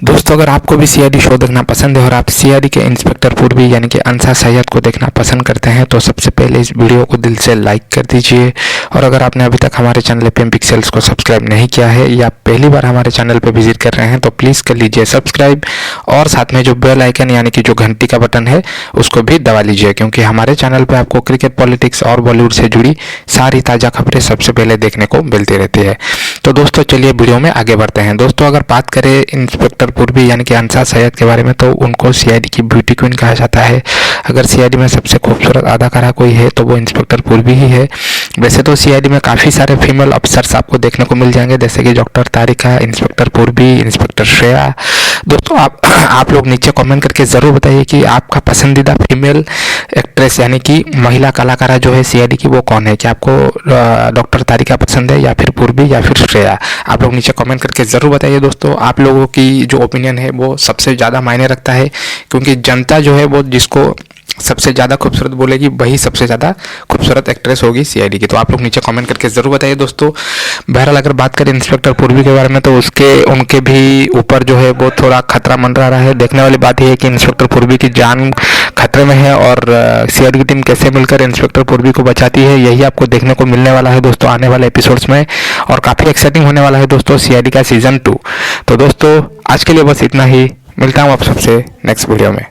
दोस्तों अगर आपको भी सीआईडी शो देखना पसंद है और आप सीआईडी के इंस्पेक्टर पूर्वी यानी कि अनसार सैयद को देखना पसंद करते हैं तो सबसे पहले इस वीडियो को दिल से लाइक कर दीजिए। और अगर आपने अभी तक हमारे चैनल पे पिक्सेल्स को सब्सक्राइब नहीं किया है या पहली बार हमारे चैनल पे विजिट कर रहे हैं तो प्लीज़ कर लीजिए सब्सक्राइब, और साथ में जो बेल आइकन यानी कि जो घंटी का बटन है उसको भी दबा लीजिए, क्योंकि हमारे चैनल पर आपको क्रिकेट, पॉलिटिक्स और बॉलीवुड से जुड़ी सारी ताज़ा खबरें सबसे पहले देखने को मिलती रहती है। तो दोस्तों चलिए वीडियो में आगे बढ़ते हैं। दोस्तों अगर बात करें इंस्पेक्टर पूर्वी यानी कि अनसार सैयद के बारे में तो उनको सीआईडी की ब्यूटी क्वीन कहा जाता है। अगर सीआईडी में सबसे खूबसूरत अदाकारा कोई है तो वो इंस्पेक्टर पूर्वी ही है। वैसे तो सीआईडी में काफ़ी सारे फीमेल अफसर्स आपको देखने को मिल जाएंगे, जैसे कि डॉक्टर तारिका, इंस्पेक्टर पूर्वी, इंस्पेक्टर श्रेया। दोस्तों आप लोग नीचे कमेंट करके ज़रूर बताइए कि आपका पसंदीदा फीमेल एक्ट्रेस यानी कि महिला कलाकारा जो है सीआईडी की वो कौन है। क्या आपको डॉक्टर तारिका पसंद है या फिर पूर्वी या फिर श्रेया? आप लोग नीचे कमेंट करके ज़रूर बताइए। दोस्तों आप लोगों की जो ओपिनियन है वो सबसे ज़्यादा मायने रखता है, क्योंकि जनता जो है वो जिसको सबसे ज़्यादा खूबसूरत बोलेगी वही सबसे ज़्यादा खूबसूरत एक्ट्रेस होगी सीआईडी की। तो आप लोग नीचे कमेंट करके ज़रूर बताइए। दोस्तों बहरहाल अगर बात करें इंस्पेक्टर पूर्वी के बारे में तो उनके भी ऊपर जो है वो थोड़ा खतरा मंडरा रहा है। देखने वाली बात यह है कि इंस्पेक्टर पूर्वी की जान खतरे में है और सीआईडी की टीम कैसे मिलकर इंस्पेक्टर पूर्वी को बचाती है यही आपको देखने को मिलने वाला है दोस्तों आने वाले एपिसोड्स में, और काफ़ी एक्साइटिंग होने वाला है दोस्तों सीआईडी का सीजन 2। तो दोस्तों आज के लिए बस इतना ही, मिलता हूँ आप सबसे नेक्स्ट वीडियो में।